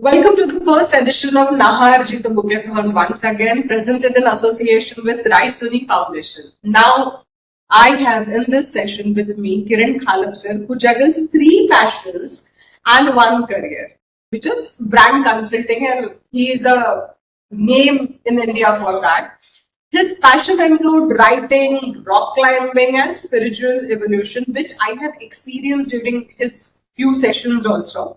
Welcome to the first edition of Nahar Jita Bookathon, once again presented in association with Rai Suni Foundation. Now, I have in this session with me Kiran Khalap sir, who juggles 3 passions and 1 career, which is brand consulting, and he is a name in India for that. His passion include writing, rock climbing, and spiritual evolution, which I have experienced during his few sessions also.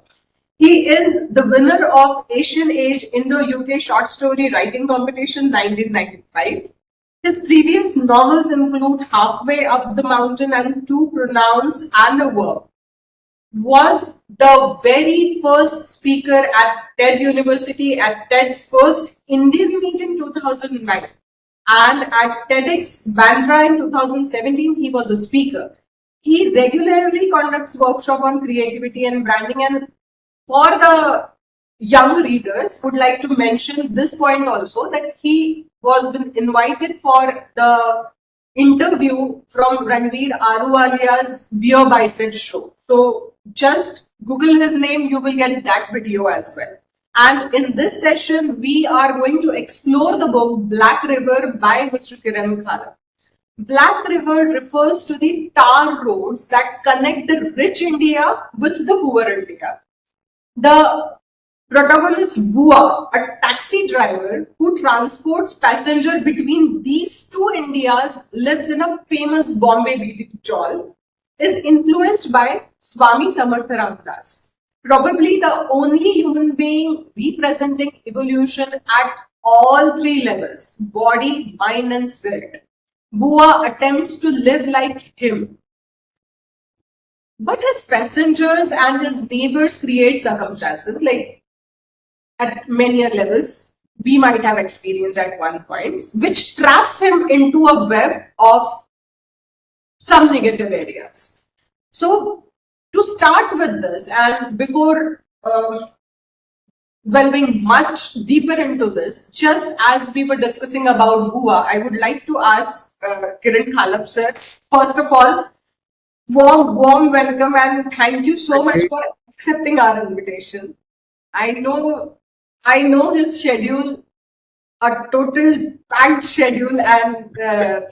He is the winner of Asian Age Indo-UK Short Story Writing Competition 1995. His previous novels include Halfway Up the Mountain and Two Pronouns and a Verb. Was the very first speaker at TED University at TED's first Indian meet in 2009. And at TEDx Bandra in 2017, he was a speaker. He regularly conducts workshops on creativity and branding, and for the young readers, would like to mention this point also, that he was been invited for the interview from Ranveer Ahluwalia's Beer Bicep show. So just Google his name, you will get that video as well. And in this session, we are going to explore the book Black River by Mr. Kiran Khalap. Black River refers to the tar roads that connect the rich India with the poor India. The protagonist Bua, a taxi driver who transports passengers between these two Indias, lives in a famous Bombay beach chawl, is influenced by Swami Samartha Ramdas, probably the only human being representing evolution at all 3 levels, body, mind and spirit. Bua attempts to live like him, but his passengers and his neighbors create circumstances, like at many levels we might have experienced at one point, which traps him into a web of some negative areas. So to start with this, and before delving much deeper into this, just as we were discussing about Bua, I would like to ask Kiran Khalap sir, first of all, warm welcome and thank you so much for accepting our invitation. I know his schedule, a total packed schedule, and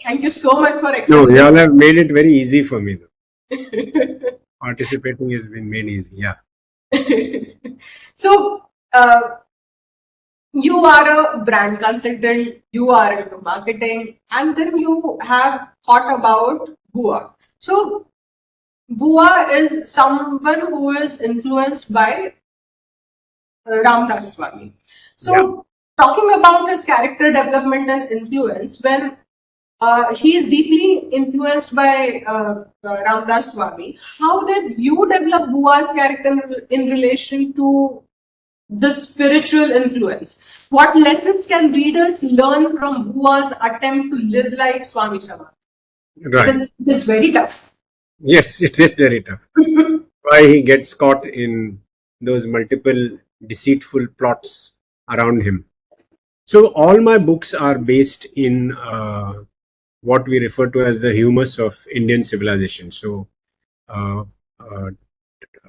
thank you so much for accepting. No, y'all have made it very easy for me though. Participating has been made easy, yeah. So, you are a brand consultant, you are into marketing, and then you have thought about Bua. So, Bua is someone who is influenced by Ramdas Swami. So, talking about his character development and influence, when he is deeply influenced by Ramdas Swami, how did you develop Bua's character in relation to the spiritual influence? What lessons can readers learn from Bua's attempt to live like Swami Samartha? Right. It is very tough. Yes, it is very tough. Why he gets caught in those multiple deceitful plots around him. So all my books are based in what we refer to as the humus of Indian civilization. So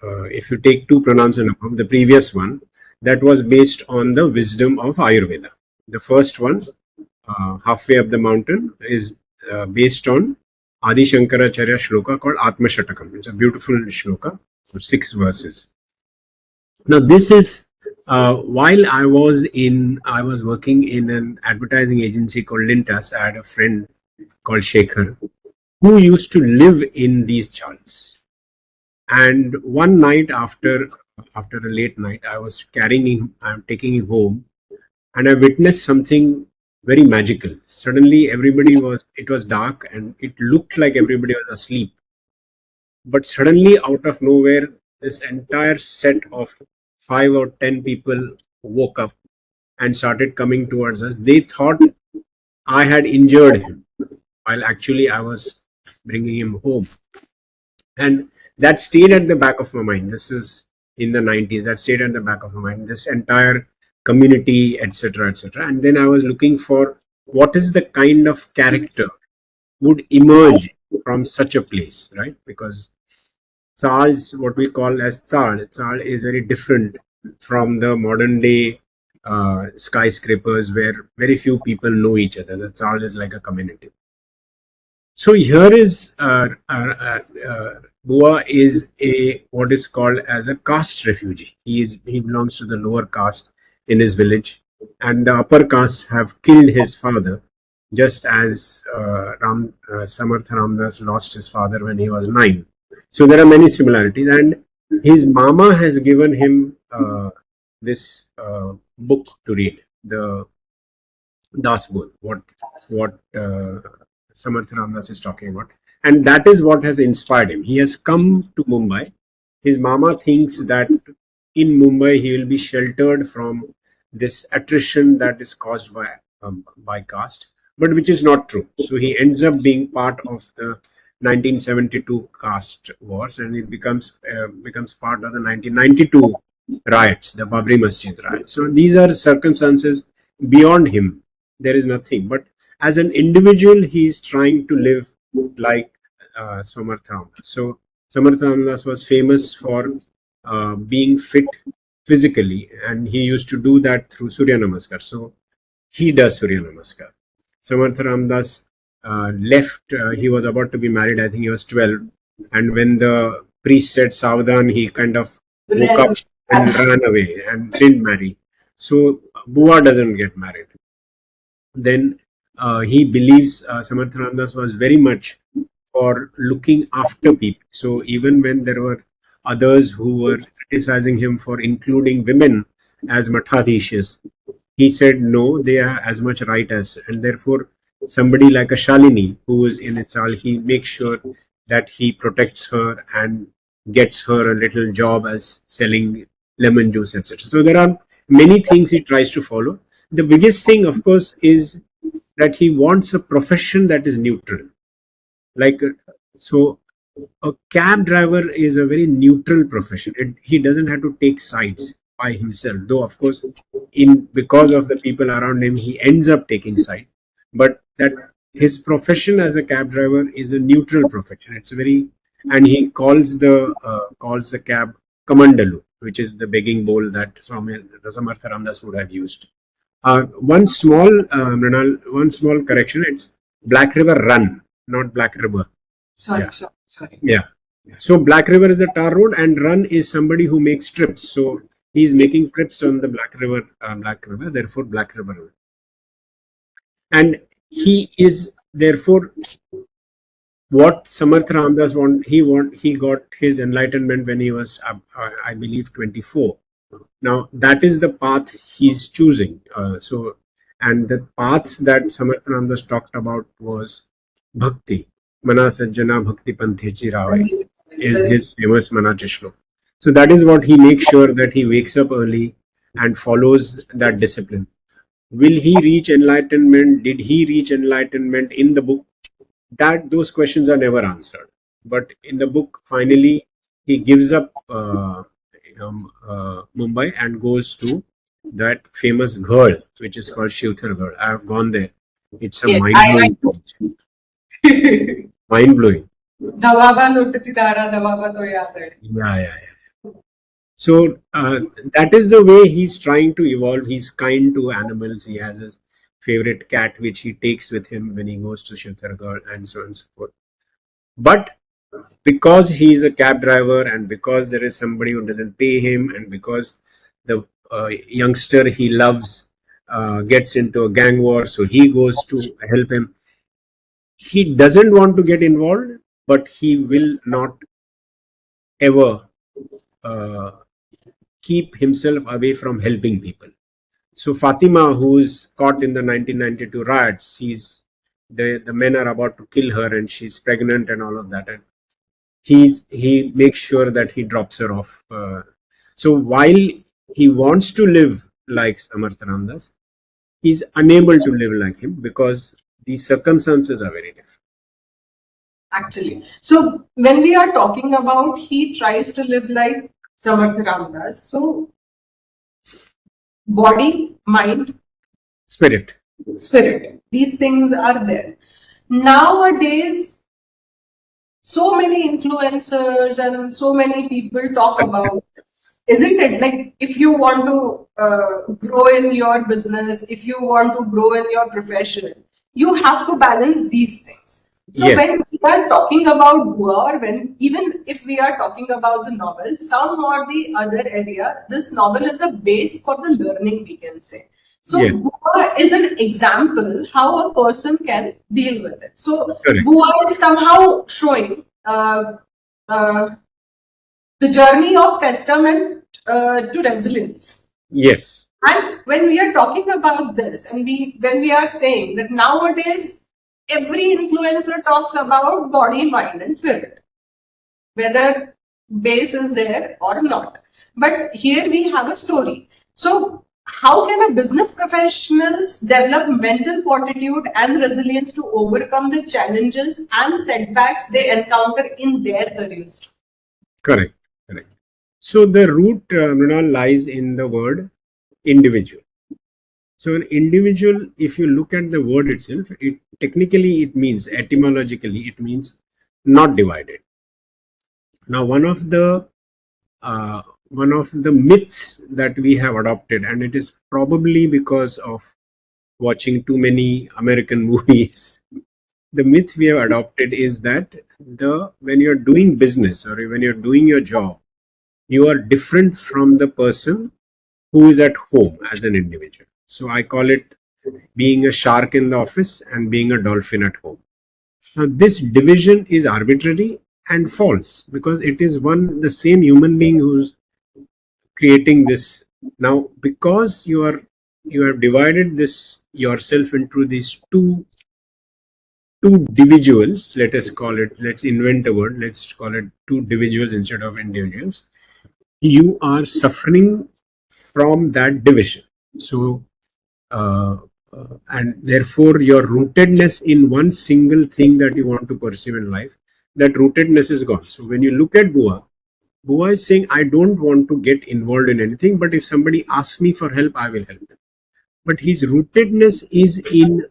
if you take Two Pronouns and a Verb, the previous one, that was based on the wisdom of Ayurveda. The first one, Halfway Up the Mountain, is based on Adi Shankaracharya shloka called Atma Shatakam. It's a beautiful shloka of 6 verses. Now this is while I was working in an advertising agency called Lintas. I had a friend called Shekhar who used to live in these chawls. And one night after a late night, I was I'm taking him home, and I witnessed something very magical. Suddenly it was dark and it looked like everybody was asleep. But suddenly out of nowhere, this entire set of 5 or 10 people woke up and started coming towards us. They thought I had injured him, while actually I was bringing him home. And that stayed at the back of my mind. This is in the 90s. That stayed at the back of my mind. This entire community, etc., etc. And then I was looking for what is the kind of character would emerge from such a place, right? Because Tsals, what we call as Tsal is very different from the modern day skyscrapers where very few people know each other. That's all is like a community. So here is Bua is a what is called as a caste refugee. He belongs to the lower caste in his village, and the upper castes have killed his father, just as Samarth Ramdas lost his father when he was 9. So there are many similarities, and his mama has given him this book to read, the Das Book, what Samarth Ramdas is talking about, and that is what has inspired him. He has come to Mumbai. His mama thinks that in Mumbai he will be sheltered from this attrition that is caused by caste, but which is not true. So he ends up being part of the 1972 caste wars, and it becomes part of the 1992 riots, the Babri Masjid riots. So these are circumstances beyond him. There is nothing, but as an individual, he is trying to live like Samarth Ramdas. So Samarth Ramdas was famous for being fit physically, and he used to do that through Surya Namaskar. So he does Surya Namaskar. Samarth Ramdas left. He was about to be married. I think he was 12, and when the priest said Savdhan, he kind of woke up and ran away and didn't marry. So Bua doesn't get married. Then he believes Samarth Ramdas was very much for looking after people. So even when there were others who were criticizing him for including women as Mathadishas, he said no, they are as much right as, and therefore somebody like a Shalini who is in Israel, he makes sure that he protects her and gets her a little job as selling lemon juice, etc. So there are many things he tries to follow. The biggest thing, of course, is that he wants a profession that is neutral. Like, so a cab driver is a very neutral profession. He doesn't have to take sides by himself, though, of course, because of the people around him, he ends up taking side. But that his profession as a cab driver is a neutral profession. It's very, and he calls the cab Kamandalu, which is the begging bowl that Samarth Ramdas would have used. One small correction. It's Black River Run, not Black River. Sorry. Yeah. So Black River is a tar road, and Run is somebody who makes trips. So he's making trips on the Black River, therefore Black River Road. And he is therefore what Samarth Ramdas he got his enlightenment when he was, I believe, 24. Now that is the path he's choosing. And the path that Samarth Ramdas talked about was Bhakti. Mana Sajjana Bhakti Panthe Chirave is his famous Manacha shlok. So that is what he makes sure that he wakes up early and follows that discipline. Will he reach enlightenment? Did he reach enlightenment in the book? Those questions are never answered. But in the book, finally, he gives up Mumbai and goes to that famous girl, which is called Shivthar Girl. I have gone there. It's a mind-blowing. Mind-blowing. Yeah. So that is the way he's trying to evolve. He's kind to animals. He has his favorite cat, which he takes with him when he goes to Shivtargarh, and so on and so forth. But because he is a cab driver, and because there is somebody who doesn't pay him, and because the youngster he loves gets into a gang war, so he goes to help him. He doesn't want to get involved, but he will not ever keep himself away from helping people. So Fatima, who's caught in the 1992 riots, the men are about to kill her, and she's pregnant and all of that, and he makes sure that he drops her off. So while he wants to live like Samarth Ramdas, he's unable to live like him because the circumstances are very different. Actually, so when we are talking about he tries to live like Samarth Ramdas, so body, mind, spirit, these things are there. Nowadays, so many influencers and so many people talk about Isn't it? Like, if you want to grow in your business, if you want to grow in your profession, you have to balance these things. So Yes. when we are talking about Goa, or when even if we are talking about the novel, some or the other area, this novel is a base for the learning, we can say. So Yes. Goa is an example how a person can deal with it. So Correct. Goa is somehow showing the journey of testament to resilience. Yes. And when we are talking about this, and when we are saying that nowadays every influencer talks about body, mind, and spirit, whether base is there or not. But here we have a story. So how can a business professionals develop mental fortitude and resilience to overcome the challenges and setbacks they encounter in their careers? Correct. Correct. So the root, Mrinal, lies in the word individual. So an individual, if you look at the word itself, it technically it means, etymologically, it means not divided. Now, uh, one of the myths that we have adopted, and it is probably because of watching too many American movies. The myth we have adopted is that the when you're doing business or when you're doing your job, you are different from the person who is at home as an individual. So I call it being a shark in the office and being a dolphin at home. Now, this division is arbitrary and false because it is the same human being who's creating this. Now, because you have divided this yourself into these two individuals, let us call it, let's invent a word, let's call it two individuals instead of individuals. You are suffering from that division. So and therefore your rootedness in one single thing that you want to pursue in life, that rootedness is gone. So when you look at Bua is saying, I don't want to get involved in anything, but if somebody asks me for help, I will help them. But his rootedness is in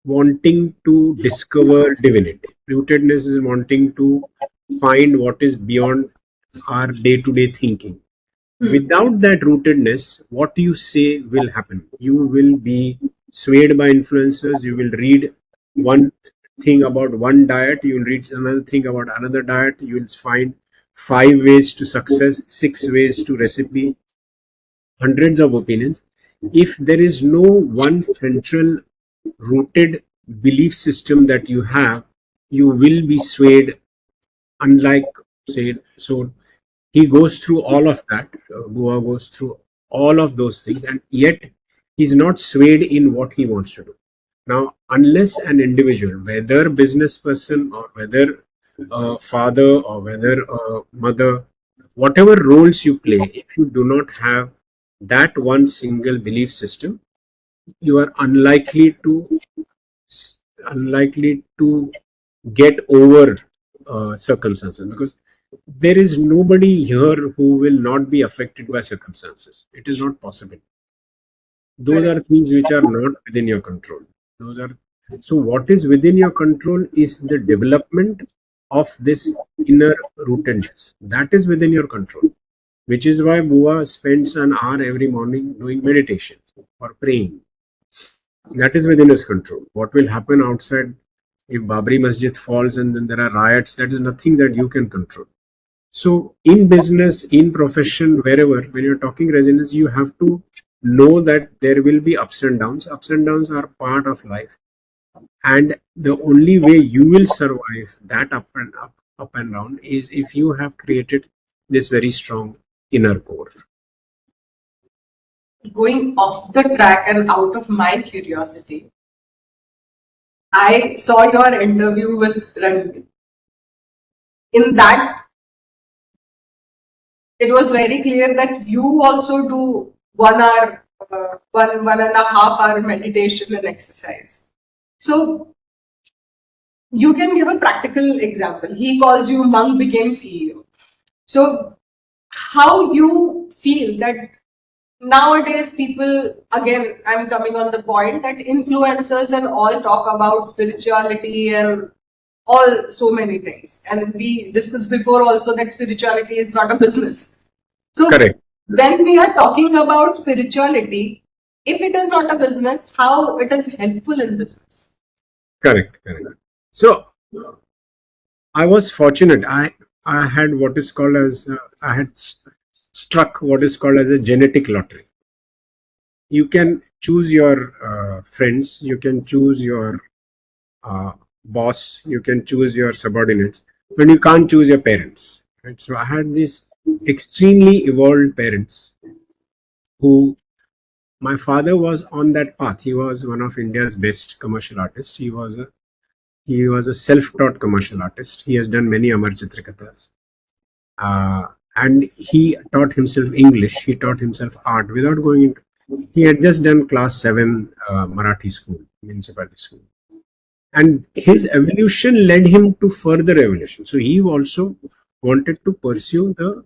wanting to discover divinity. Rootedness is wanting to find what is beyond our day-to-day thinking. Without that rootedness, what you say will happen. You will be swayed by influencers. You will read one thing about one diet. You will read another thing about another diet. You will find 5 ways to success, 6 ways to recipe, hundreds of opinions. If there is no one central rooted belief system that you have, you will be swayed. Unlike, say, so he goes through all of that. Bua goes through all of those things, and yet he's not swayed in what he wants to do. Now, unless an individual, whether business person or whether a father or whether a mother, whatever roles you play, if you do not have that one single belief system, you are unlikely to get over circumstances, because there is nobody here who will not be affected by circumstances. It is not possible. Those are things which are not within your control. Those are So what is within your control is the development of this inner rootedness. That is within your control, which is why Bua spends an hour every morning doing meditation or praying. That is within his control. What will happen outside, if Babri Masjid falls and then there are riots, that is nothing that you can control. So in business, in profession, wherever, when you're talking resilience, you have to know that there will be ups and downs. Ups and downs are part of life. And the only way you will survive that up and down is if you have created this very strong inner core. Going off the track and out of my curiosity, I saw your interview with Ranveer. In that, it was very clear that you also do 1 hour, 1.5 hour meditation and exercise. So you can give a practical example. He calls you monk became CEO. So how you feel that nowadays people, again, I'm coming on the point that influencers and all talk about spirituality and all so many things. And we discussed before also that spirituality is not a business. So Correct. when we are talking about spirituality, if it is not a business, how it is helpful in business? Correct. So I was fortunate. I had what is called as I had struck what is called as a genetic lottery. You can choose your friends, you can choose your boss, you can choose your subordinates, but you can't choose your parents. Right? So I had these extremely evolved parents who my father was on that path. He was one of India's best commercial artists. He was a self-taught commercial artist. He has done many Amar Chitrakathas. And he taught himself English. He taught himself art without going into. He had just done class 7 Marathi school, municipality school. And his evolution led him to further evolution. So he also wanted to pursue the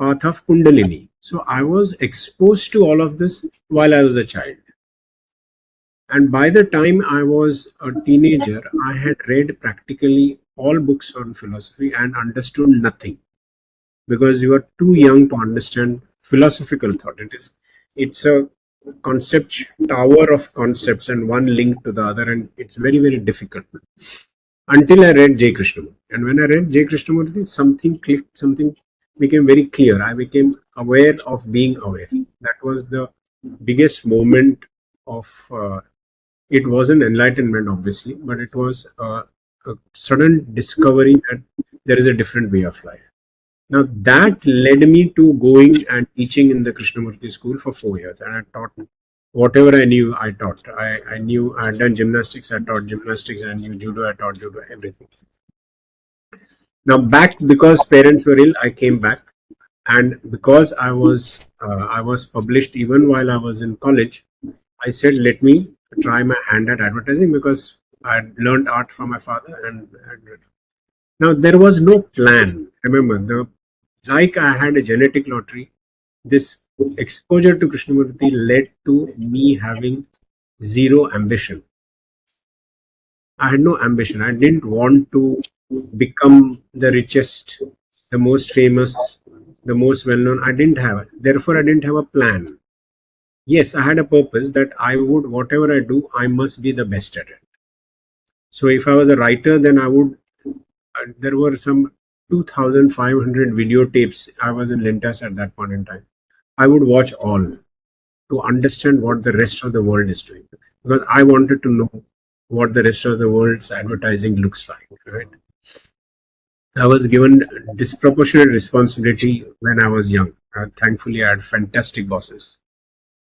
path of Kundalini. So I was exposed to all of this while I was a child. And by the time I was a teenager, I had read practically all books on philosophy and understood nothing because you are too young to understand philosophical thought. It's a concept tower of concepts and one linked to the other, and it's very, very difficult. Until I read J. Krishnamurti. And when I read J. Krishnamurti, something clicked, something became very clear. I became aware of being aware. That was the biggest moment of it wasn't enlightenment, obviously, but it was a sudden discovery that there is a different way of life. Now that led me to going and teaching in the Krishnamurti school for 4 years, and I taught whatever I knew. I taught. I knew I had done gymnastics. I taught gymnastics. I knew judo. I taught judo. Everything. Now back because parents were ill, I came back, and because I was published even while I was in college. I said, let me try my hand at advertising because I had learned art from my father. Now there was no plan. Remember, like I had a genetic lottery, this exposure to Krishnamurti led to me having zero ambition. I had no ambition. I didn't want to become the richest, the most famous, the most well known. I didn't have it. Therefore, I didn't have a plan. Yes, I had a purpose that I would, whatever I do, I must be the best at it. So if I was a writer, then I would, there were some 2,500 videotapes. I was in Lintas at that point in time. I would watch all to understand what the rest of the world is doing because I wanted to know what the rest of the world's advertising looks like, right? I was given disproportionate responsibility when I was young. Thankfully, I had fantastic bosses.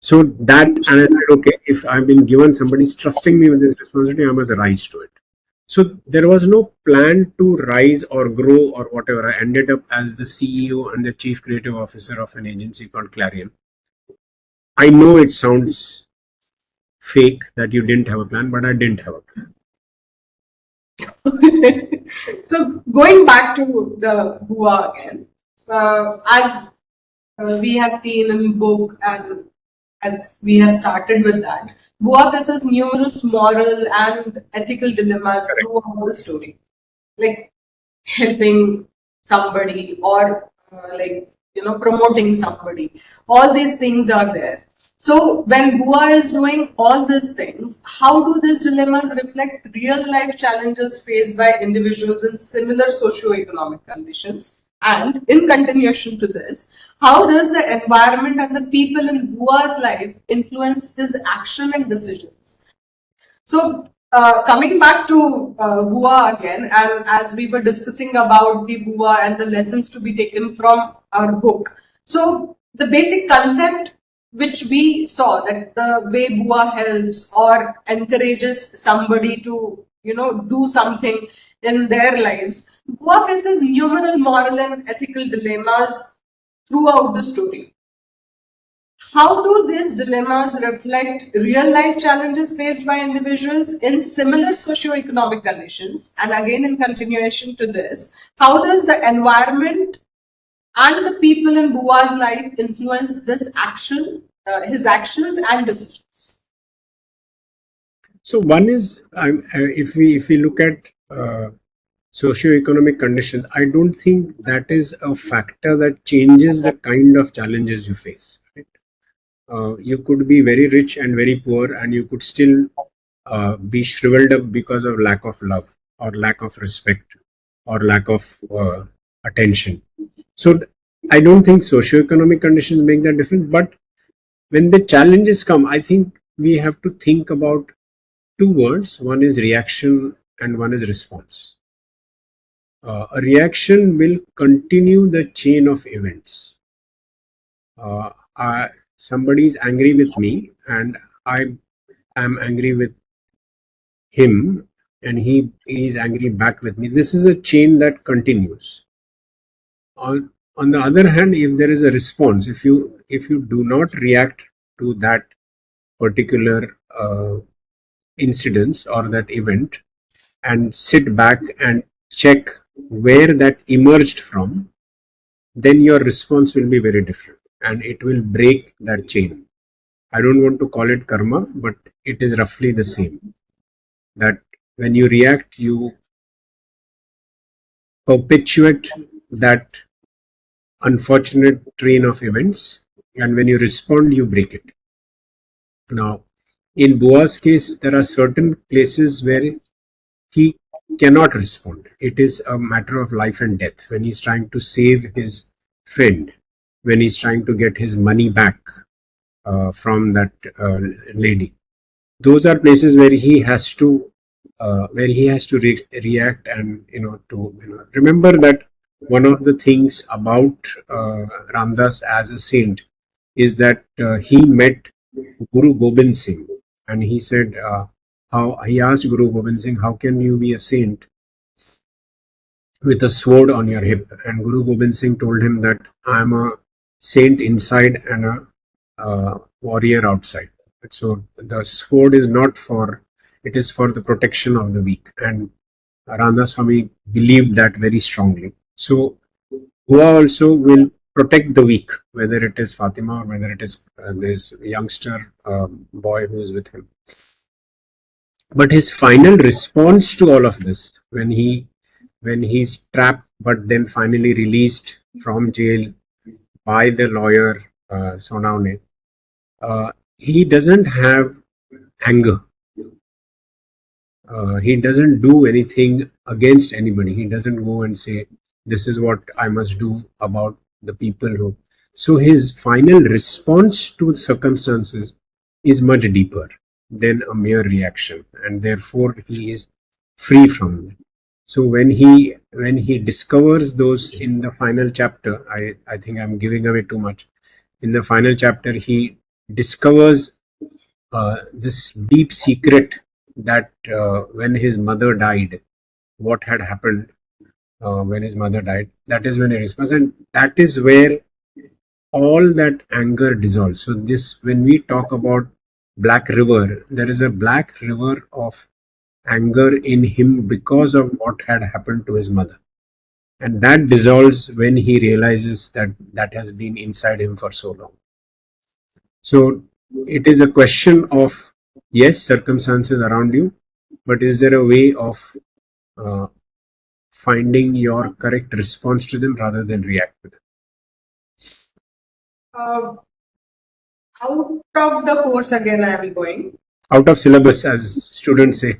So that, and I said, okay, if I've been given, somebody's trusting me with this responsibility, I must rise to it. So there was no plan to rise or grow or whatever. I ended up as the CEO and the chief creative officer of an agency called Clarion. I know it sounds fake that you didn't have a plan, but I didn't have a plan. So going back to the Bua again, as we have seen in book and as we have started with that, Bua faces numerous moral and ethical dilemmas throughout the story, like helping somebody or promoting somebody. All these things are there. So when Bua is doing all these things, how do these dilemmas reflect real life challenges faced by individuals in similar socio-economic conditions? And in continuation to this, how does the environment and the people in Bua's life influence his action and decisions? So coming back to Bua again, and as we were discussing about the Bua and the lessons to be taken from our book. So the basic concept which we saw, that the way Bua helps or encourages somebody to do something in their lives, Bua faces numerous moral and ethical dilemmas throughout the story. How do these dilemmas reflect real life challenges faced by individuals in similar socio-economic conditions? And again, in continuation to this, how does the environment and the people in Bua's life influence this action, his actions and decisions? So one is, if we look at socioeconomic conditions, I don't think that is a factor that changes the kind of challenges you face. Right? You could be very rich and very poor, and you could still be shriveled up because of lack of love or lack of respect or lack of attention. So I don't think socioeconomic conditions make that difference. But when the challenges come, I think we have to think about two words. One is reaction and one is response. A reaction will continue the chain of events. Uh, Somebody is angry with me, and I am angry with him, and he is angry back with me. This is a chain that continues. On the other hand, if there is a response, if you do not react to that particular incidence or that event and sit back and check where that emerged from, then your response will be very different and it will break that chain. I don't want to call it karma, but it is roughly the same. That when you react, you perpetuate that unfortunate train of events, and when you respond, you break it. Now, in Boa's case, there are certain places where he cannot respond. It is a matter of life and death. When he's trying to save his friend, when he's trying to get his money back from that lady, those are places where he has to react, and remember that one of the things about Ramdas as a saint is that he met Guru Gobind Singh, and he said, how he asked Guru Gobind Singh, how can you be a saint with a sword on your hip? And Guru Gobind Singh told him that I am a saint inside and a warrior outside. So the sword is not for, it is for the protection of the weak. And Ramdas Swami believed that very strongly. So Goa also will protect the weak, whether it is Fatima or whether it is this youngster boy who is with him. But his final response to all of this, when he's trapped but then finally released from jail by the lawyer Sonaune, he doesn't have anger. He doesn't do anything against anybody. He doesn't go and say, this is what I must do about the people who. So his final response to circumstances is much deeper than a mere reaction, and therefore he is free from them. So when he discovers those in the final chapter, I think I'm giving away too much. In the final chapter, he discovers this deep secret that when his mother died, what had happened when his mother died, that is when he responds, and that is where all that anger dissolves. So this, when we talk about black river, there is a black river of anger in him because of what had happened to his mother, and that dissolves when he realizes that that has been inside him for so long. So it is a question of, yes, circumstances around you, but is there a way of finding your correct response to them rather than react to them? Out of the course again, I am going. Out of syllabus, as students say.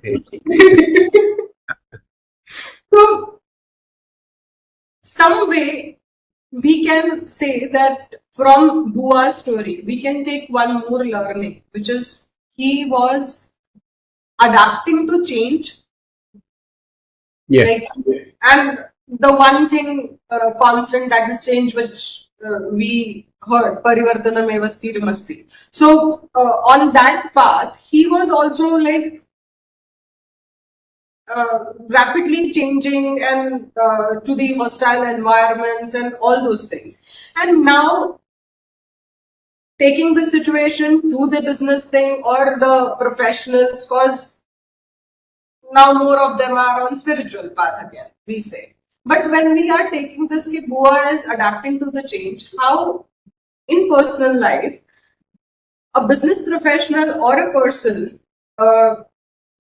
So, some way we can say that from Bua's story, we can take one more learning, which is he was adapting to change. Yes. And the one thing constant that is change, which we heard, parivartanam eva sthiramasti. So on that path, he was also like rapidly changing and to the hostile environments and all those things. And now taking the situation to the business thing or the professionals, cause now more of them are on spiritual path again, we say. But when we are taking this, ki Bua is adapting to the change, how in personal life, a business professional or a person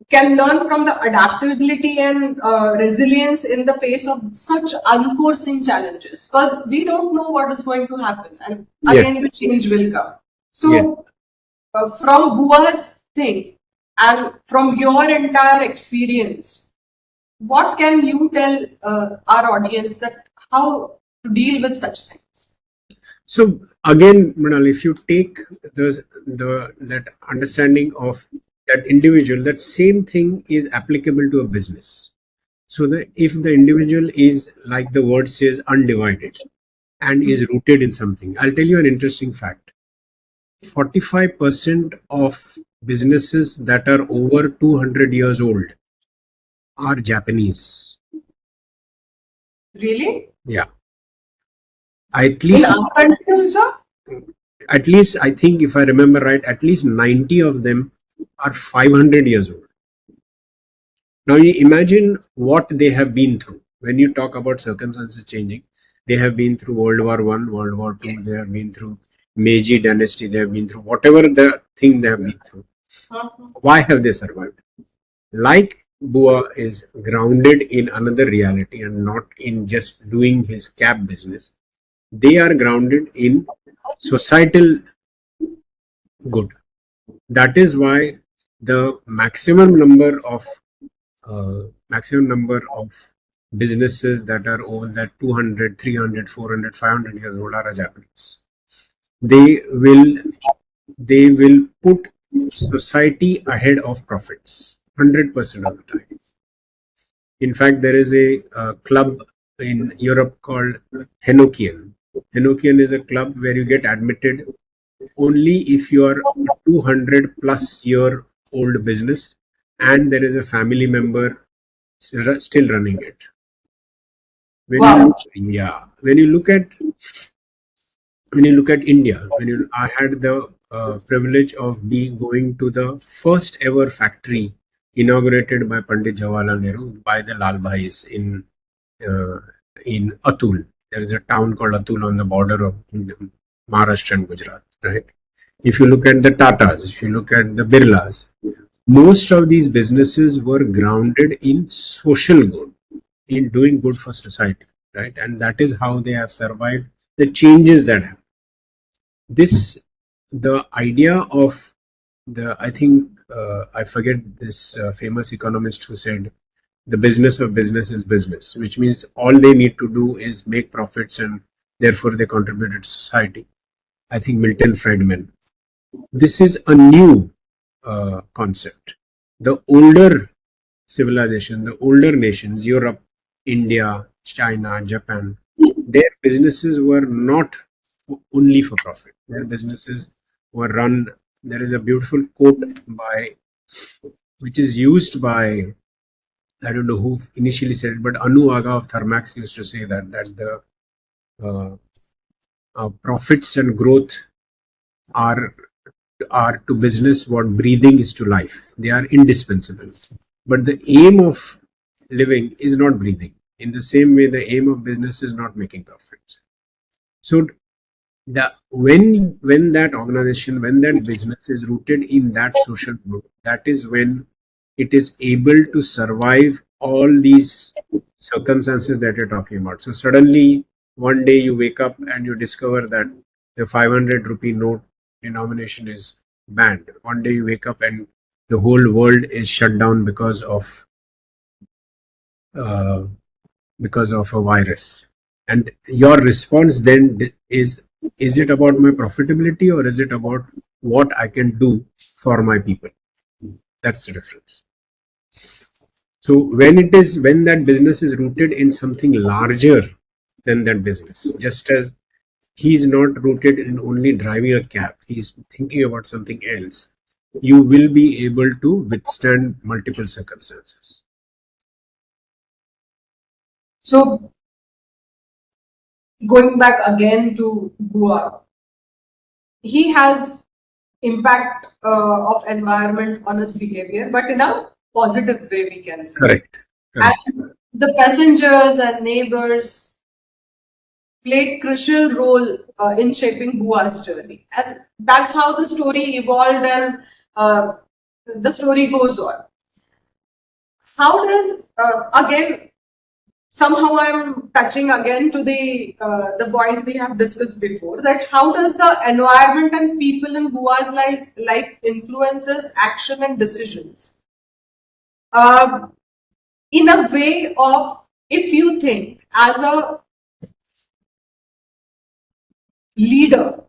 can learn from the adaptability and resilience in the face of such unforeseen challenges, because we don't know what is going to happen, and again Yes. the change will come. So Yes. from Bua's thing and from your entire experience, what can you tell our audience that how to deal with such things? So again, Mrinal, if you take the that understanding of that individual, that same thing is applicable to a business. So if the individual is, like the word says, undivided and is rooted in something, I'll tell you an interesting fact. 45% of businesses that are over 200 years old are Japanese. Really? Yeah. At In least, our country also? I think, if I remember right, at least 90 of them are 500 years old. Now you imagine what they have been through. When you talk about circumstances changing, they have been through World War One, World War Two. They Yes. have been through Meiji Dynasty. They have been through whatever the thing they have been through. Why have they survived? Like Bua is grounded in another reality and not in just doing his cab business. They are grounded in societal good. That is why the maximum number of businesses that are over that 200, 300, 400, 500 years old are Japanese. They will put society ahead of profits 100% of the time. In fact, there is a club in Europe called Henokian. Henokian is a club where you get admitted only if you are a 200 plus year old business and there is a family member still running it. When Wow. when you look at India, I had the privilege of going to the first ever factory inaugurated by Pandit Jawaharlal Nehru by the Lal Bhais uh, in Atul. There is a town called Atul on the border of Maharashtra and Gujarat. Right. If you look at the Tatas, if you look at the Birlas, most of these businesses were grounded in social good, in doing good for society, right? And that is how they have survived the changes that happen. The idea of I think, I forget this famous economist who said, the business of business is business, which means all they need to do is make profits and therefore they contribute to society. I think Milton Friedman. This is a new concept. The older civilization, the older nations, Europe, India, China, Japan, their businesses were not only for profit. Their businesses were run. There is a beautiful quote which is used by, I don't know who initially said it, but Anu Aga of Thermax used to say that the uh, profits and growth are to business what breathing is to life. They are indispensable. But the aim of living is not breathing. In the same way, the aim of business is not making profits. So when that organization, when that business is rooted in that social group, that is when it is able to survive all these circumstances that you're talking about. So suddenly one day you wake up and you discover that the 500 rupee note denomination is banned. One day you wake up and the whole world is shut down uh, because of a virus, and your response then is it about my profitability or is it about what I can do for my people? That's the difference. So when that business is rooted in something larger than that business, just as he's not rooted in only driving a cab, he's thinking about something else, you will be able to withstand multiple circumstances. So going back again to Bua, he has impact of environment on his behavior, but in a positive way, we can say. Correct. And the passengers and neighbors played crucial role in shaping Bua's journey, and that's how the story evolved and the story goes on. how does again somehow I'm touching again to the point we have discussed before, that how does the environment and people in Bua's life influence his action and decisions? Uh, in a way of, if you think as a leader,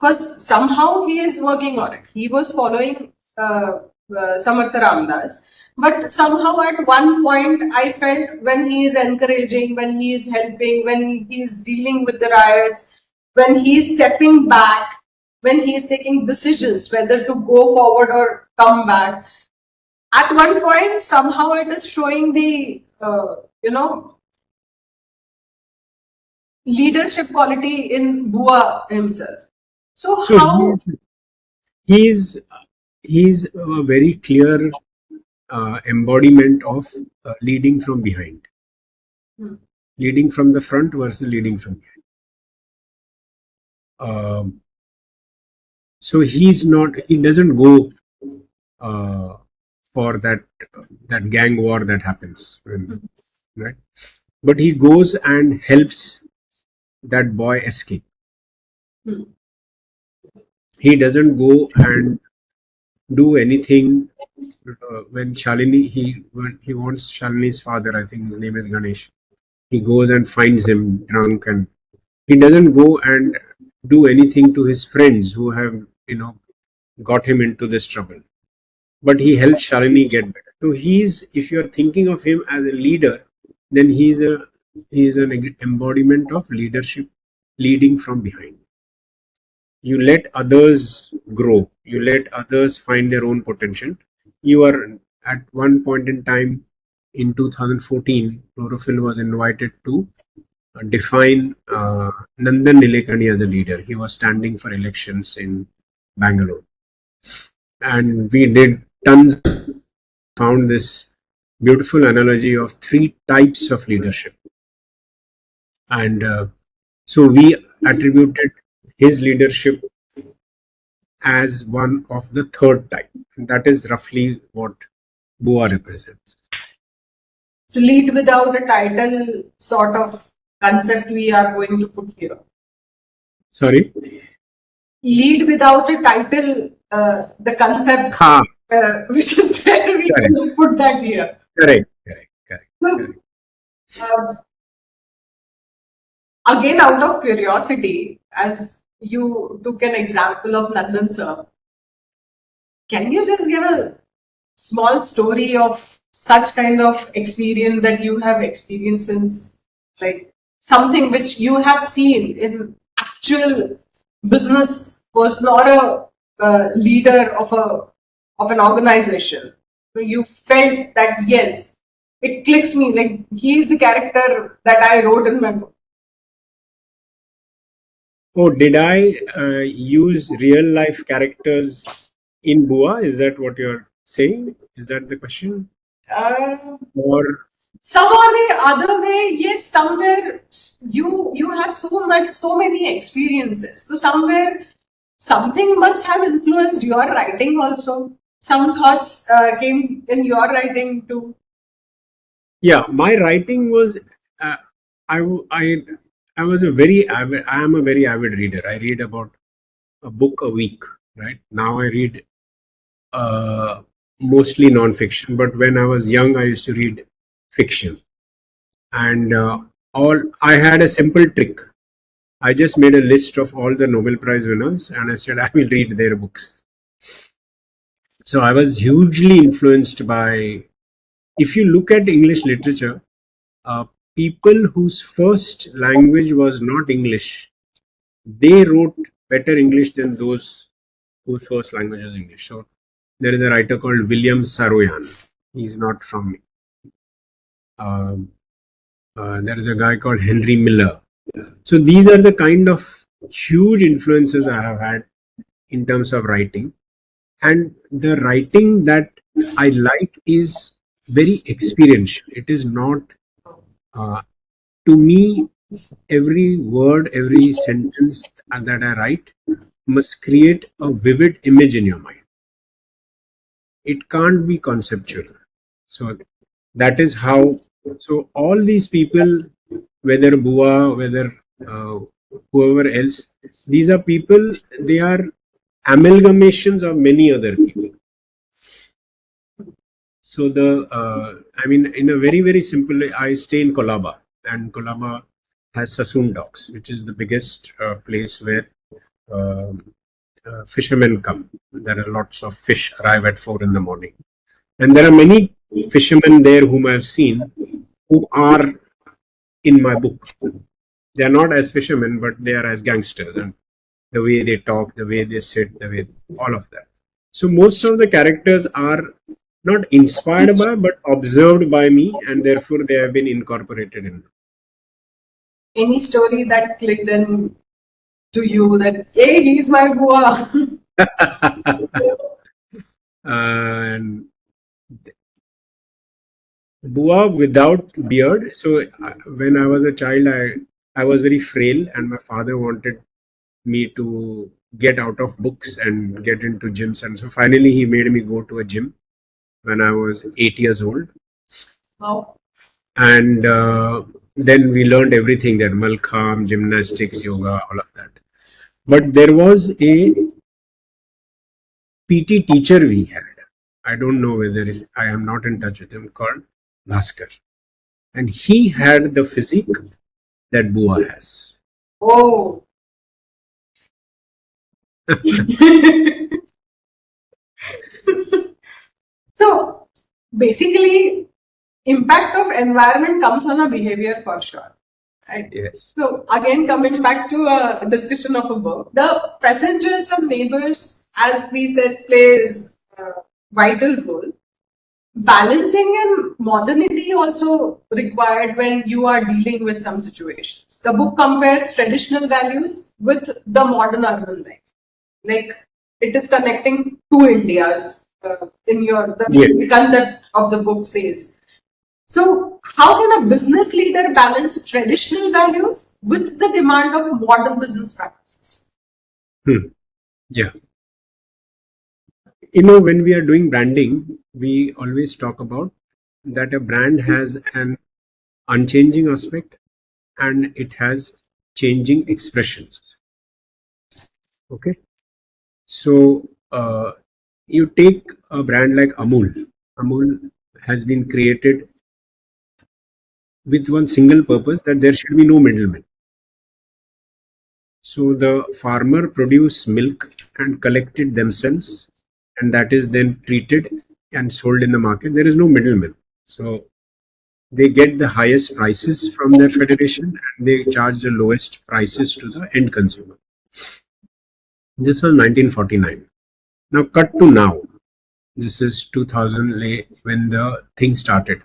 because somehow he is working on it. He was following Samartha Ramdas, but somehow at one point I felt when he is encouraging, when he is helping, when he is dealing with the riots, when he is stepping back, when he is taking decisions whether to go forward or come back. At one point, somehow it is showing the leadership quality in Bua himself. So So how? he's he's a very clear embodiment of leading from behind, leading from the front versus leading from behind. So he doesn't go for that gang war that happens, right? But he goes and helps that boy escape. He doesn't go and do anything when he wants Shalini's father, I think his name is Ganesh. He goes and finds him drunk, and he doesn't go and do anything to his friends who have got him into this trouble. But he helps Shalini get better. So if you're thinking of him as a leader, then he is an embodiment of leadership, leading from behind. You let others grow, you let others find their own potential. You are at one point in time in 2014, Chlorophyll was invited to define Nandan Nilekani as a leader. He was standing for elections in Bangalore, and we did tons, found this beautiful analogy of three types of leadership, and so we attributed his leadership as one of the third type. And that is roughly what Bua represents. So lead without a title sort of concept we are going to put here. Sorry? Lead without a title, the concept which is there, we can put that here. Correct. So, again, out of curiosity, as you took an example of Nandan sir, can you just give a small story of such kind of experience that you have experienced since, like something which you have seen in actual business person or a leader of an organization? You felt that yes, it clicks me, like he is the character that I wrote in my book. Oh, did I use real life characters in Bua? Is that what you're saying? Is that the question? Or some or the other way, yes, somewhere you have so many experiences. So somewhere something must have influenced your writing also. Some thoughts came in your writing too. Yeah, my writing was I was a very avid. I am a very avid reader. I read about a book a week. Right now, I read mostly non-fiction. But when I was young, I used to read fiction. And I had a simple trick. I just made a list of all the Nobel Prize winners, and I said I will read their books. So I was hugely influenced by. If you look at English literature, people whose first language was not English, they wrote better English than those whose first language was English. So there is a writer called William Saroyan. He's not from. There is a guy called Henry Miller. So these are the kind of huge influences I have had in terms of writing. And the writing that I like is very experiential. It is not, to me, every word, every sentence that I write must create a vivid image in your mind. It can't be conceptual. So That is how. So all these people, whether Bua, whether uh, whoever else, these are people. They are amalgamations of many other people. So I mean, in a very simple way, I stay in Kolaba, and Kolaba has Sassoon docks, which is the biggest place where um fishermen come. There are lots of fish arrive at 4 in the morning, and there are many fishermen there whom I've seen who are in my book. They are not as fishermen, but they are as gangsters, and the way they talk, the way they sit, the way all of that. So most of the characters are not inspired by, but observed by me, and therefore they have been incorporated in. Any story that clicked in to you that, hey, he's my Bua? And Bua without beard. So when I was a child, I was very frail, and my father wanted me to get out of books and get into gyms, and so finally he made me go to a gym when I was 8 years old. Wow. And then we learned everything, that Malkham, gymnastics, yoga, all of that. But there was a PT teacher we had. I don't know whether I am not in touch with him, called Bhaskar. And he had the physique that Bua has. Oh. So basically, impact of environment comes on a behavior for sure. Right? Yes. So again, coming back to a discussion of a book, the passengers and neighbors, as we said, plays a vital role. Balancing and modernity also required when you are dealing with some situations. The book compares traditional values with the modern urban life. Like it is connecting two Indias in the concept of the book says. So, how can a business leader balance traditional values with the demand of modern business practices? Yeah. You know, when we are doing branding, we always talk about that a brand has an unchanging aspect and it has changing expressions. Okay. So, you take a brand like Amul. Amul has been created with one single purpose, that there should be no middleman. So the farmer produce milk and collect it themselves, and that is then treated and sold in the market. There is no middleman. So they get the highest prices from their federation, and they charge the lowest prices to the end consumer. This was 1949. Now cut to now. This is 2000 when the thing started,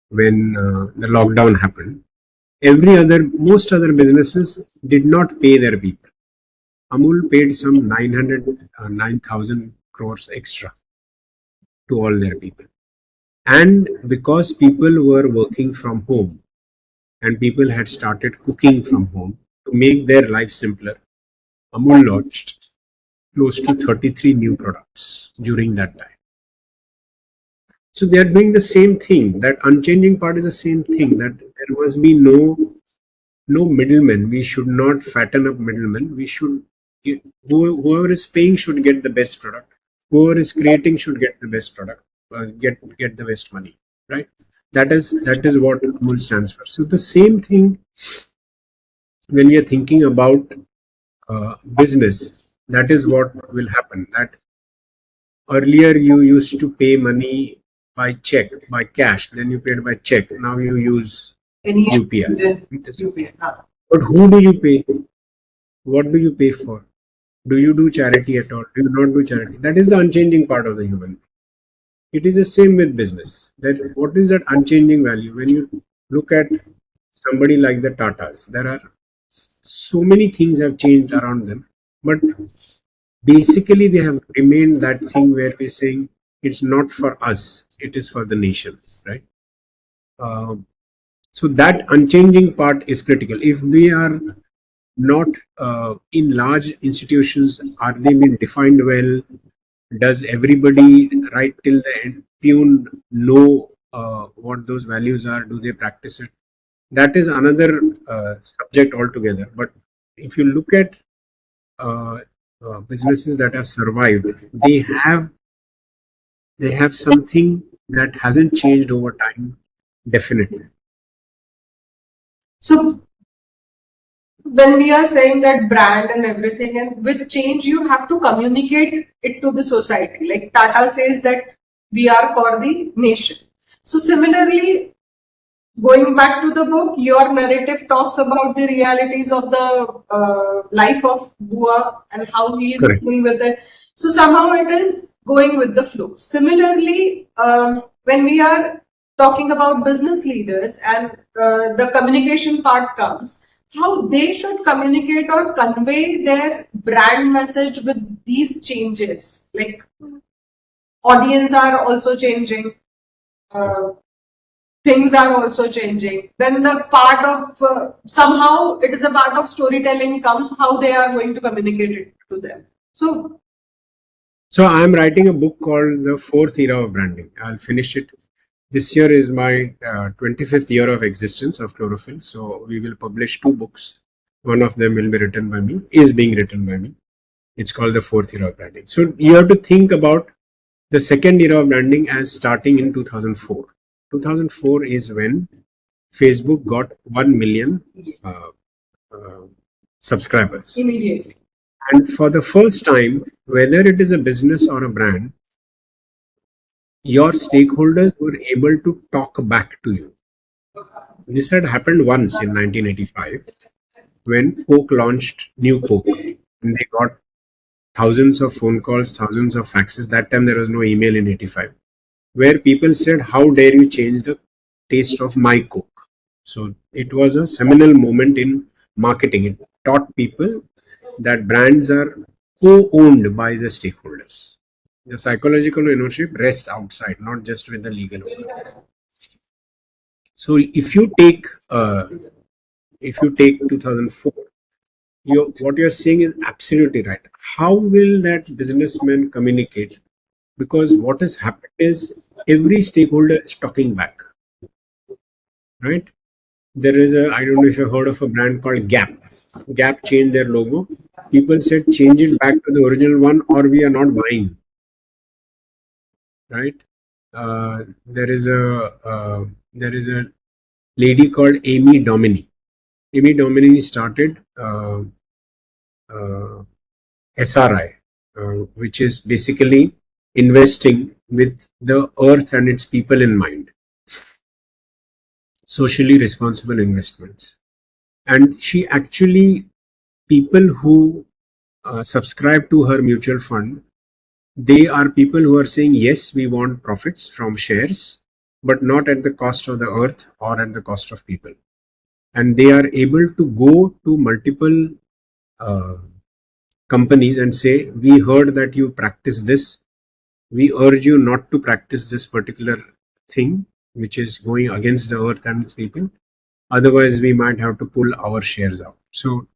when the lockdown happened. Most other businesses did not pay their people. Amul paid some 9,000 crores extra to all their people. And because people were working from home and people had started cooking from home to make their life simpler, Amul launched close to 33 new products during that time. So they are doing the same thing. That unchanging part is the same thing, that there must be no middlemen. We should not fatten up middlemen. We should, whoever is paying should get the best product. Whoever is creating should get the best product. Get the best money, right? That is what Amul stands for. So the same thing when we are thinking about business. That is what will happen. That earlier you used to pay money by check, by cash. Then you paid by check. Now you use UPI. But who do you pay? What do you pay for? Do you do charity at all? Do you not do charity? That is the unchanging part of the human. It is the same with business. That what is that unchanging value? When you look at somebody like the Tatas, there are so many things have changed around them, but basically they have remained that thing where we're saying it's not for us, it is for the nation, right? So that unchanging part is critical. If we are not in large institutions, are they being defined well? Does everybody right till the end tune know what those values are. Do they practice it? That is another subject altogether. But if you look at uh, businesses that have survived, they have something that hasn't changed over time. Definitely. So when we are saying that brand and everything, and with change, you have to communicate it to the society. Like Tata says that we are for the nation. So similarly, going back to the book, your narrative talks about the realities of the life of Bua and how he is Correct. doing with it. So somehow it is going with the flow. Similarly, when we are talking about business leaders and the communication part comes, how they should communicate or convey their brand message with these changes. Like audience are also changing. Things are also changing. Then the part of somehow it is a part of storytelling comes how they are going to communicate it to them. So I'm writing a book called The Fourth Era of Branding. I'll finish it. This year is my 25th year of existence of Chlorophyll. So we will publish 2 books. One of them will be written by me, is being written by me. It's called The Fourth Era of Branding. So you have to think about the second era of branding as starting in 2004. 2004 is when Facebook got 1 million uh, uh, subscribers. Immediately. And for the first time, whether it is a business or a brand, your stakeholders were able to talk back to you. This had happened once in 1985 when Coke launched New Coke, and they got thousands of phone calls, thousands of faxes. That time there was no email in 85, where people said, "How dare you change the taste of my Coke?" So it was a seminal moment in marketing. It taught people that brands are co-owned by the stakeholders. The psychological ownership rests outside, not just with the legal owner. So if you take 2004, what you're saying is absolutely right. How will that businessman communicate? Because what has happened is every stakeholder is talking back, right? There is a, I don't know if you've heard of a brand called Gap. Gap changed their logo. People said change it back to the original one or we are not buying, right? There is a lady called Amy Domini. Amy Domini started uh, SRI, which is basically investing with the earth and its people in mind, socially responsible investments. And she actually, people who subscribe to her mutual fund, they are people who are saying, yes, we want profits from shares, but not at the cost of the earth or at the cost of people. And they are able to go to multiple uh, companies and say, we heard that you practice this. We urge you not to practice this particular thing, which is going against the earth and its people. Otherwise, we might have to pull our shares out. So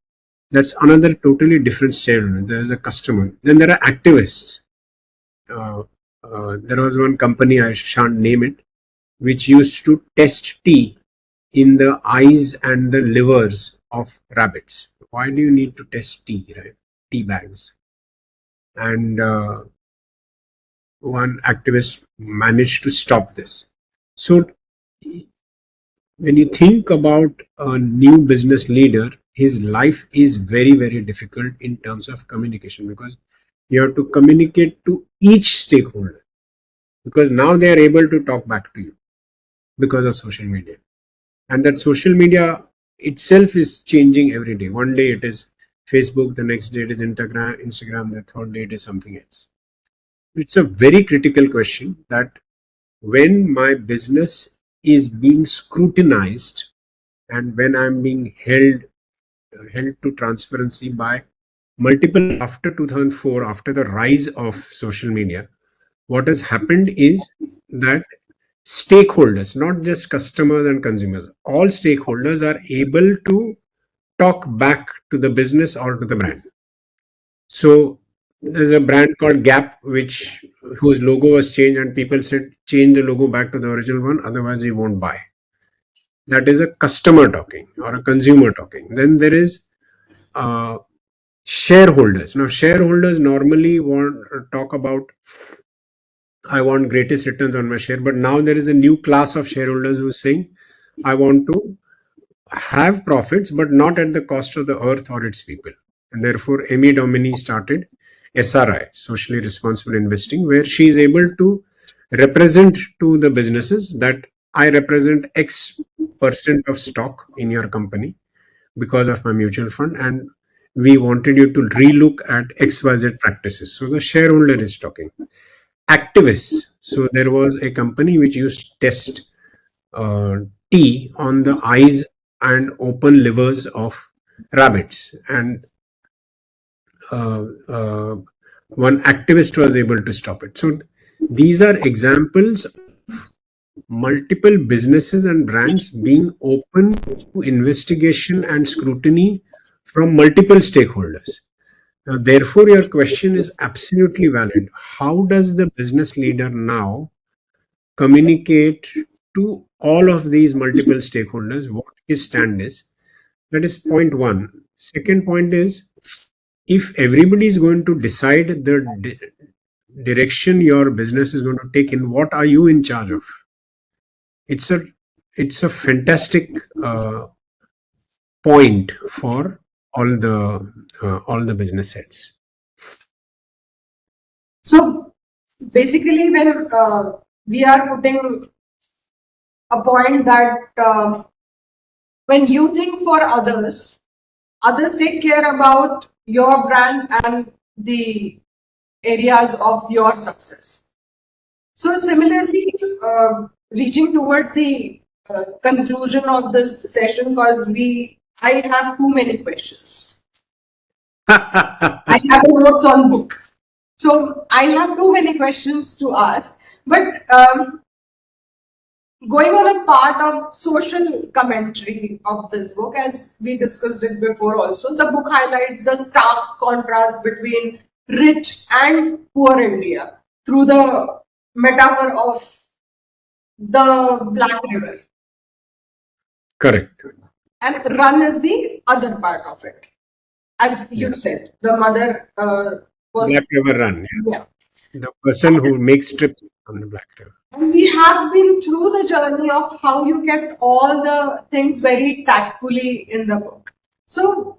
that's another totally different stakeholder. There's a customer. Then there are activists. There was one company, I shan't name it, which used to test tea in the eyes and the livers of rabbits. Why do you need to test tea, right? Tea bags. And one activist managed to stop this. So when you think about a new business leader, his life is very, very difficult in terms of communication because you have to communicate to each stakeholder because now they are able to talk back to you because of social media. And that social media itself is changing every day. One day it is Facebook, the next day it is Instagram, the third day it is something else. It's a very critical question that when my business is being scrutinized and when I'm being held to transparency by multiple after 2004, after the rise of social media, what has happened is that stakeholders, not just customers and consumers, all stakeholders are able to talk back to the business or to the brand. So there's a brand called Gap, whose logo was changed, and people said change the logo back to the original one, otherwise we won't buy. That is a customer talking or a consumer talking. Then there is shareholders. Now, shareholders normally want talk about I want greatest returns on my share, but now there is a new class of shareholders who's saying I want to have profits, but not at the cost of the earth or its people. And therefore, Amy Domini started SRI, Socially Responsible Investing, where she is able to represent to the businesses that I represent X percent of stock in your company because of my mutual fund, and we wanted you to relook at XYZ practices. So the shareholder is talking. Activists. So there was a company which used to test tea on the eyes and open livers of rabbits, and one activist was able to stop it. So these are examples of multiple businesses and brands being open to investigation and scrutiny from multiple stakeholders. Now, therefore, your question is absolutely valid. How does the business leader now communicate to all of these multiple stakeholders what his stand is? That is point one. Second point is, if everybody is going to decide the direction your business is going to take in, what are you in charge of? It's a fantastic point for all the business heads. So basically, when we are putting a point that when you think for others, others take care about your brand and the areas of your success. So similarly, reaching towards the conclusion of this session, because I have too many questions. I have notes on book. So I have too many questions to ask. But going on a part of social commentary of this book, as we discussed it before also, the book highlights the stark contrast between rich and poor India through the metaphor of the Black River. Correct. And run is the other part of it. As you said, the mother was... Black River Run. Yeah. The person who makes trips on the Black River. And we have been through the journey of how you kept all the things very tactfully in the book. So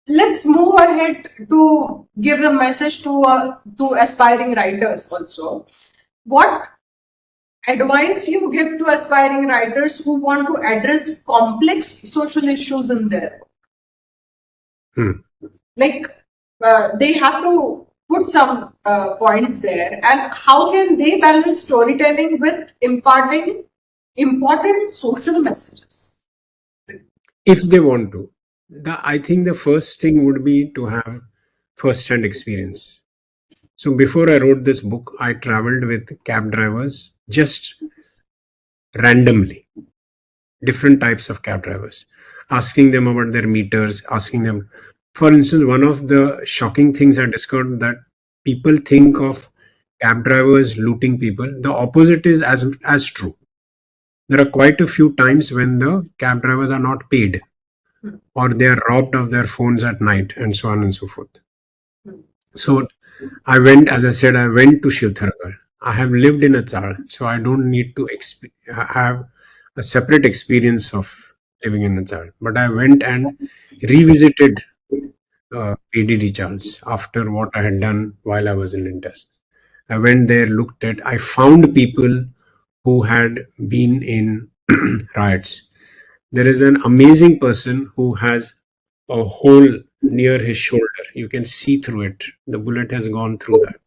let's move ahead to give a message to aspiring writers also. What advice you give to aspiring writers who want to address complex social issues in their book? Like they have to put some points there, and how can they balance storytelling with imparting important social messages? If they want to. I think the first thing would be to have first-hand experience. So before I wrote this book, I traveled with cab drivers just randomly, different types of cab drivers, asking them about their meters, asking them. For instance, one of the shocking things I discovered that people think of cab drivers looting people. The opposite is as true. There are quite a few times when the cab drivers are not paid, or they are robbed of their phones at night, and so on and so forth. So I went to Shivtharagar. I have lived in Achal, so I don't need to have a separate experience of living in Achal. But I went and revisited PDD Charles after what I had done while I was in Indus. I went there, I found people who had been in riots. There is an amazing person who has a hole near his shoulder. You can see through it. The bullet has gone through that.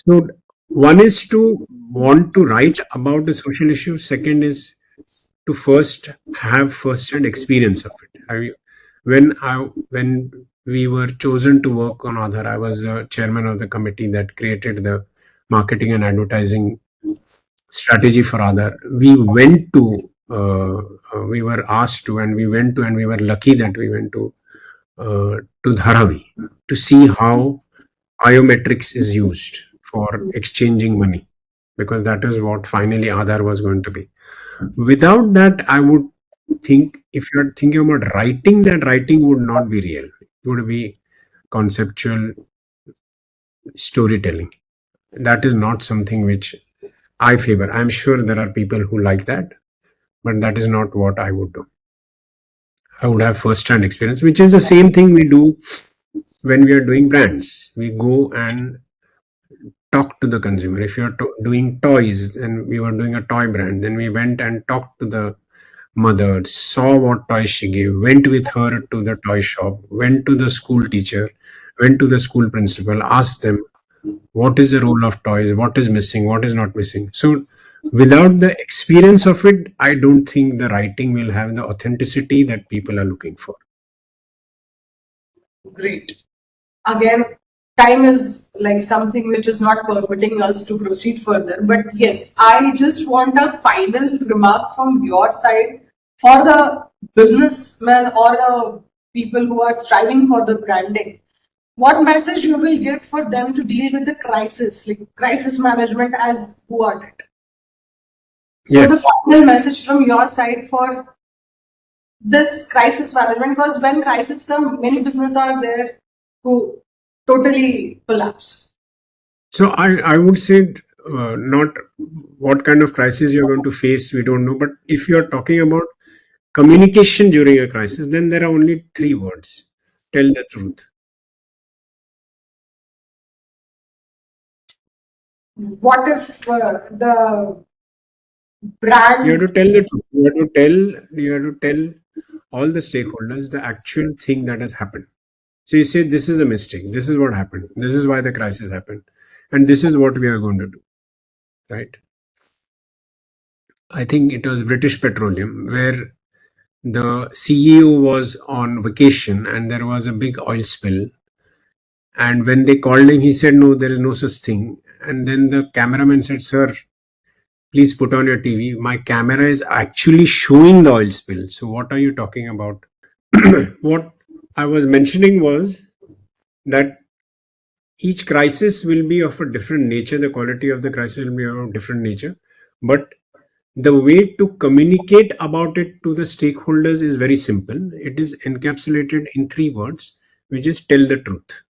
So one is to want to write about the social issue. Second is to first have first-hand experience of it. When we were chosen to work on Aadhaar, I was chairman of the committee that created the marketing and advertising strategy for Aadhaar. We were asked to, and we were lucky that we went to to Dharavi to see how biometrics is used for exchanging money, because that is what finally Aadhaar was going to be. Without that, I would think if you're thinking about writing, that writing would not be real. It would be conceptual storytelling. That is not something which I favor. I'm sure there are people who like that, but that is not what I would do. I would have first hand experience, which is the same thing we do when we are doing brands. We go and talk to the consumer. If you're doing toys and we were doing a toy brand, then we went and talked to the mother, saw what toys she gave, went with her to the toy shop, went to the school teacher, went to the school principal, asked them what is the role of toys, what is missing, what is not missing. So without the experience of it, I don't think the writing will have the authenticity that people are looking for. Great. Again, time is like something which is not permitting us to proceed further. But yes, I just want a final remark from your side for the businessmen or the people who are striving for the branding. What message you will give for them to deal with the crisis, like crisis management as who are it? So Yes. the final message from your side for this crisis management, because when crisis come, many businesses are there who totally collapse. So I would say not what kind of crisis you're going to face, we don't know. But if you're talking about communication during a crisis, then there are only three words: tell the truth. What if the brand? You have to tell the truth. You have to tell all the stakeholders the actual thing that has happened. So you say this is a mistake. This is what happened. This is why the crisis happened, and this is what we are going to do. Right? I think it was British Petroleum where the CEO was on vacation and there was a big oil spill. And when they called him, he said, "No, there is no such thing." And then the cameraman said, "Sir, please put on your TV. My camera is actually showing the oil spill. So what are you talking about?" What I was mentioning was that each crisis will be of a different nature. The quality of the crisis will be of a different nature. But the way to communicate about it to the stakeholders is very simple. It is encapsulated in three words, which is tell the truth.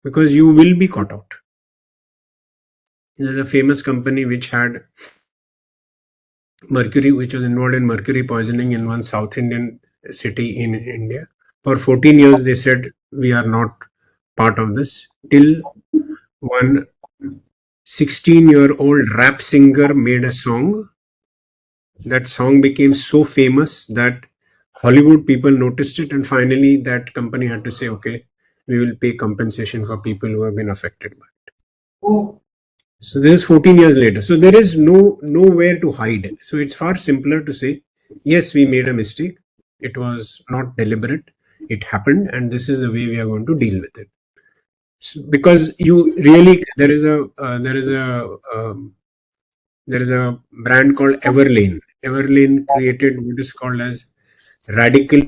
Because you will be caught out. There's a famous company which had mercury, which was involved in mercury poisoning in one South Indian city in India. For 14 years, they said, "We are not part of this." Till one 16-year-old rap singer made a song. That song became so famous that Hollywood people noticed it, and finally, that company had to say, "Okay, we will pay compensation for people who have been affected by it." Oh, So this is 14 years later. So there is nowhere to hide. So it's far simpler to say, "Yes, we made a mistake. It was not deliberate. It happened, and this is the way we are going to deal with it." So, because you really there is a brand called Everlane. Everlane created what is called as radical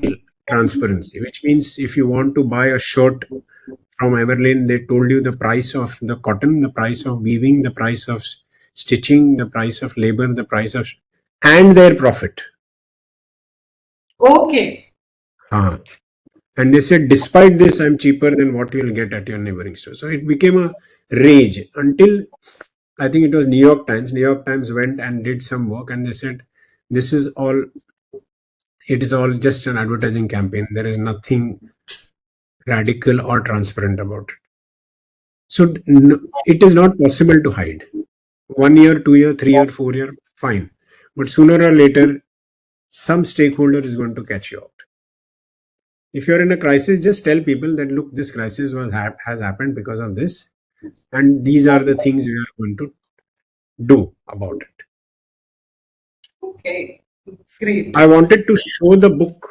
transparency, which means if you want to buy a shirt from Everlane, they told you the price of the cotton, the price of weaving, the price of stitching, the price of labor, the price of, and their profit. okay. And they said, despite this, I'm cheaper than what you'll get at your neighboring store. So it became a rage until I think it was New York Times. New York Times went and did some work, and they said, "This is all. It is all just an advertising campaign. There is nothing radical or transparent about it." So it is not possible to hide. 1 year, 2 year, 3 year, 4 year, fine. But sooner or later, some stakeholder is going to catch you out. If you're in a crisis, just tell people that, "Look, this crisis has happened because of this, and these are the things we are going to do about it." Okay, great. I wanted to show the book.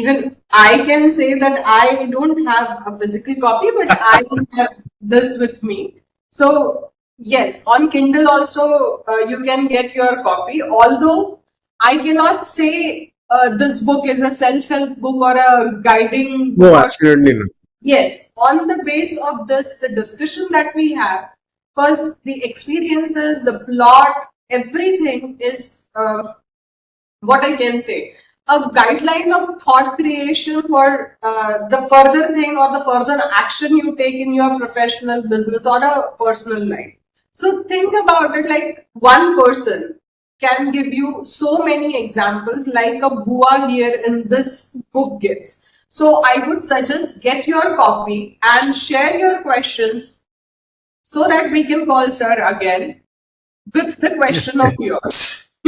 Even I can say that I don't have a physical copy, but I have this with me. So yes, on Kindle also you can get your copy. Although I cannot say this book is a self-help book or a guiding No, book. Or absolutely not. yes, on the base of this, the discussion that we have, because the experiences, the plot, everything is what I can say, a guideline of thought creation for the further thing or the further action you take in your professional business or a personal life. So think about it like one person can give you so many examples like a Bua here in this book gives. So I would suggest get your copy and share your questions so that we can call sir again with the question of yours.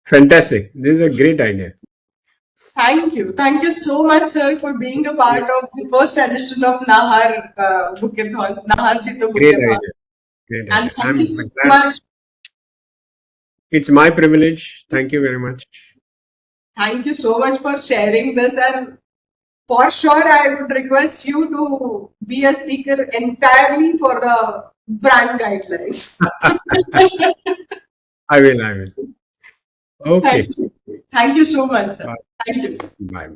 Fantastic. This is a great idea. Thank you. Thank you so much, sir, for being a part of the first edition of Nahar Bookathon, Nahar Chito Great Bookathon. idea. Great And idea. thank you so glad. much. It's my privilege. Thank you very much. Thank you so much for sharing this. And for sure, I would request you to be a speaker entirely for the brand guidelines. I will. Okay. Thank you. Thank you so much, sir. Bye. Thank you. Bye.